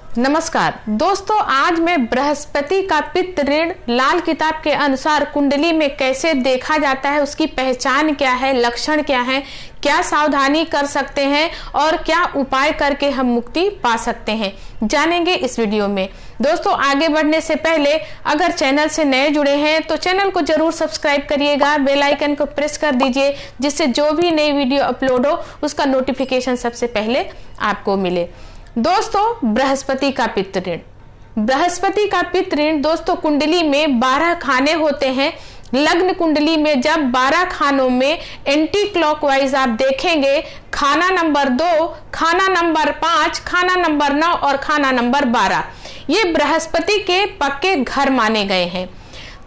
नमस्कार दोस्तों, आज मैं बृहस्पति का पित्त ऋण लाल किताब के अनुसार कुंडली में कैसे देखा जाता है, उसकी पहचान क्या है, लक्षण क्या है, क्या सावधानी कर सकते हैं और क्या उपाय करके हम मुक्ति पा सकते हैं, जानेंगे इस वीडियो में। दोस्तों, आगे बढ़ने से पहले अगर चैनल से नए जुड़े हैं तो चैनल को जरूर सब्सक्राइब करिएगा, बेल आइकन को प्रेस कर दीजिए, जिससे जो भी नई वीडियो अपलोड हो उसका नोटिफिकेशन सबसे पहले आपको मिले। दोस्तों, बृहस्पति का पित्त ऋण। बृहस्पति का पित्त ऋण दोस्तों कुंडली में 12 खाने होते हैं। लग्न कुंडली में जब 12 खानों में एंटी क्लॉकवाइज आप देखेंगे, खाना नंबर 2, खाना नंबर 5, खाना नंबर 9 और खाना नंबर 12, ये बृहस्पति के पक्के घर माने गए हैं।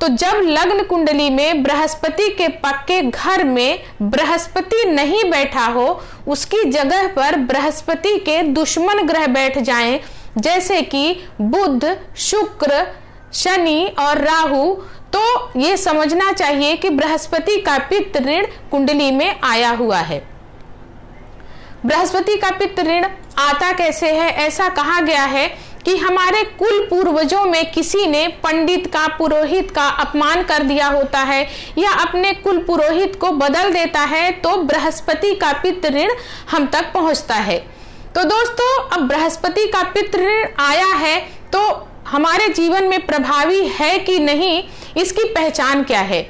तो जब लग्न कुंडली में बृहस्पति के पक्के घर में बृहस्पति नहीं बैठा हो, उसकी जगह पर बृहस्पति के दुश्मन ग्रह बैठ जाएं, जैसे कि बुध, शुक्र, शनि और राहु, तो ये समझना चाहिए कि बृहस्पति का पित्त ऋण कुंडली में आया हुआ है। बृहस्पति का पित्त ऋण आता कैसे है? ऐसा कहा गया है कि हमारे कुल पूर्वजों में किसी ने पंडित का, पुरोहित का अपमान कर दिया होता है या अपने कुल पुरोहित को बदल देता है, तो बृहस्पति का पित्त ऋण हम तक पहुंचता है। तो दोस्तों, अब बृहस्पति का पित्त ऋण आया है तो हमारे जीवन में प्रभावी है कि नहीं, इसकी पहचान क्या है?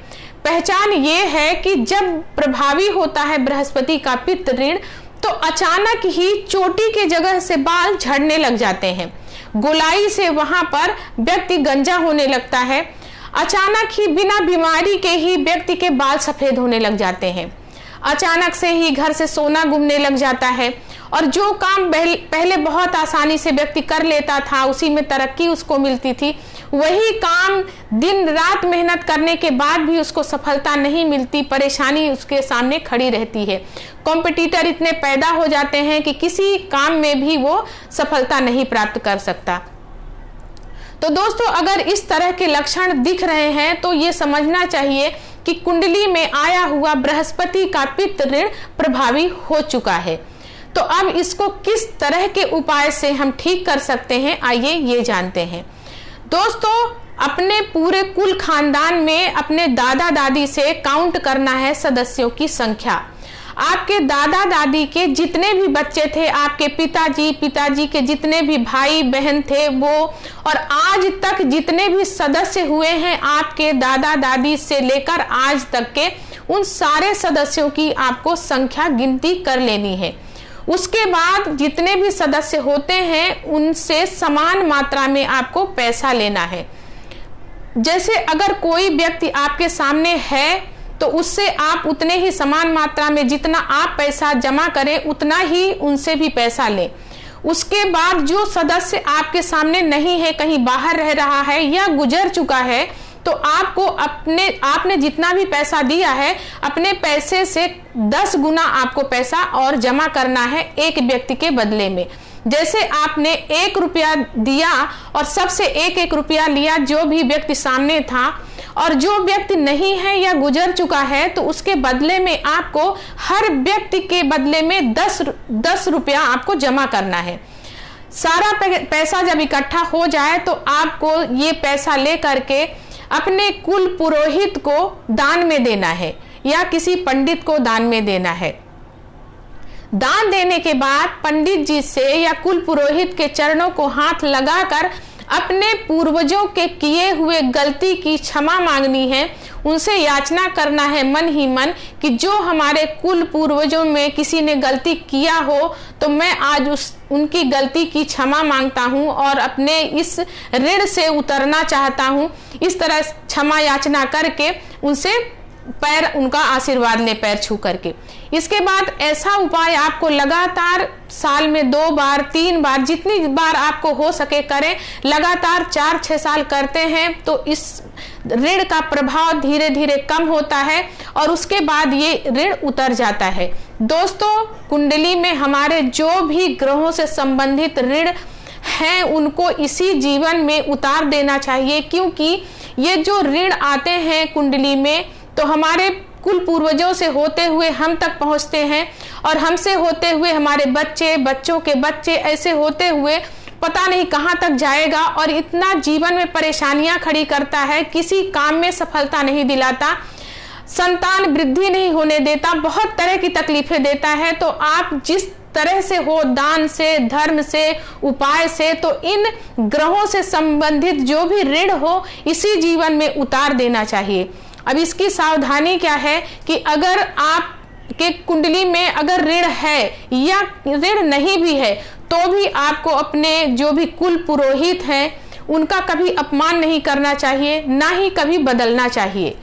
पहचान ये है कि जब प्रभावी होता है बृहस्पति का पित्त ऋण, तो अचानक ही चोटी के जगह से बाल झड़ने लग जाते हैं, गोलाई से वहां पर व्यक्ति गंजा होने लगता है, अचानक ही बिना बीमारी के ही व्यक्ति के बाल सफेद होने लग जाते हैं, अचानक से ही घर से सोना गुमने लग जाता है, और जो काम पहले बहुत आसानी से व्यक्ति कर लेता था, उसी में तरक्की उसको मिलती थी, वही काम दिन रात मेहनत करने के बाद भी उसको सफलता नहीं मिलती, परेशानी उसके सामने खड़ी रहती है। कॉम्पिटिटर इतने पैदा हो जाते हैं कि किसी काम में भी वो सफलता नहीं प्राप्त कर सकता। तो दोस्तों, अगर इस तरह के लक्षण दिख रहे हैं तो ये समझना चाहिए कि कुंडली में आया हुआ बृहस्पति का पित्त ऋण प्रभावी हो चुका है। तो अब इसको किस तरह के उपाय से हम ठीक कर सकते हैं, आइए ये जानते हैं। दोस्तों, अपने पूरे कुल खानदान में अपने दादा दादी से काउंट करना है सदस्यों की संख्या। आपके दादा दादी के जितने भी बच्चे थे, आपके पिताजी के जितने भी भाई बहन थे वो, और आज तक जितने भी सदस्य हुए हैं आपके दादा दादी से लेकर आज तक के, उन सारे सदस्यों की आपको संख्या गिनती कर लेनी है। उसके बाद जितने भी सदस्य होते हैं उनसे समान मात्रा में आपको पैसा लेना है। जैसे अगर कोई व्यक्ति आपके सामने है तो उससे आप उतने ही समान मात्रा में जितना आप पैसा जमा करें उतना ही उनसे भी पैसा लें। उसके बाद जो सदस्य आपके सामने नहीं है, कहीं बाहर रह रहा है या गुजर चुका है, तो आपको आपने जितना भी पैसा दिया है अपने पैसे से 10 गुना आपको पैसा और जमा करना है एक व्यक्ति के बदले में। जैसे आपने 1 रुपया दिया और सबसे 1-1 रुपया लिया जो भी व्यक्ति सामने था, और जो व्यक्ति नहीं है या गुजर चुका है तो उसके बदले में आपको हर व्यक्ति के बदले में 10 रुपया आपको जमा करना है। सारा पैसा जब इकट्ठा हो जाए तो आपको ये पैसा ले करके अपने कुल पुरोहित को दान में देना है या किसी पंडित को दान में देना है। दान देने के बाद पंडित जी से या कुल पुरोहित के चरणों को हाथ लगाकर अपने पूर्वजों के किए हुए गलती की क्षमा मांगनी है। उनसे याचना करना है मन ही मन कि जो हमारे कुल पूर्वजों में किसी ने गलती किया हो तो मैं आज उनकी गलती की क्षमा मांगता हूं और अपने इस ऋण से उतरना चाहता हूं। इस तरह क्षमा याचना करके उनसे उनका आशीर्वाद ले, पैर छू करके। इसके बाद ऐसा उपाय आपको लगातार साल में 2 बार 3 बार जितनी बार आपको हो सके करें। लगातार 4-6 साल करते हैं तो इस ऋण का प्रभाव धीरे धीरे कम होता है और उसके बाद ये ऋण उतर जाता है। दोस्तों, कुंडली में हमारे जो भी ग्रहों से संबंधित ऋण हैं उनको इसी जीवन में उतार देना चाहिए, क्योंकि ये जो ऋण आते हैं कुंडली में तो हमारे कुल पूर्वजों से होते हुए हम तक पहुंचते हैं और हमसे होते हुए हमारे बच्चे, बच्चों के बच्चे, ऐसे होते हुए पता नहीं कहां तक जाएगा और इतना जीवन में परेशानियां खड़ी करता है, किसी काम में सफलता नहीं दिलाता, संतान वृद्धि नहीं होने देता, बहुत तरह की तकलीफें देता है। तो आप जिस तरह से हो, दान से, धर्म से, उपाय से, तो इन ग्रहों से संबंधित जो भी ऋण हो इसी जीवन में उतार देना चाहिए। अब इसकी सावधानी क्या है कि अगर आप के कुंडली में अगर ऋण है या ऋण नहीं भी है तो भी आपको अपने जो भी कुल पुरोहित हैं उनका कभी अपमान नहीं करना चाहिए, ना ही कभी बदलना चाहिए।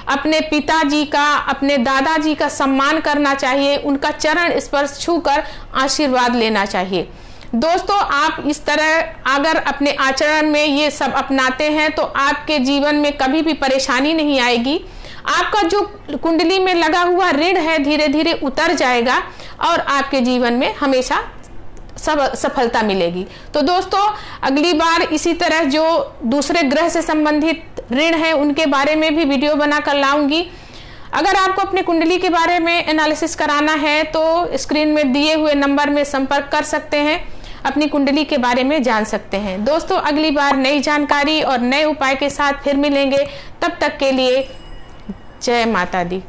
अपने पिताजी का, अपने दादाजी का सम्मान करना चाहिए, उनका चरण स्पर्श छूकर आशीर्वाद लेना चाहिए। दोस्तों, आप इस तरह अगर अपने आचरण में ये सब अपनाते हैं तो आपके जीवन में कभी भी परेशानी नहीं आएगी। आपका जो कुंडली में लगा हुआ ऋण है धीरे धीरे उतर जाएगा और आपके जीवन में हमेशा सफलता मिलेगी। तो दोस्तों, अगली बार इसी तरह जो दूसरे ग्रह से संबंधित ऋण है उनके बारे में भी वीडियो बनाकर लाऊंगी। अगर आपको अपने कुंडली के बारे में एनालिसिस कराना है तो स्क्रीन में दिए हुए नंबर में संपर्क कर सकते हैं, अपनी कुंडली के बारे में जान सकते हैं। दोस्तों, अगली बार नई जानकारी और नए उपाय के साथ फिर मिलेंगे। तब तक के लिए जय माता दी।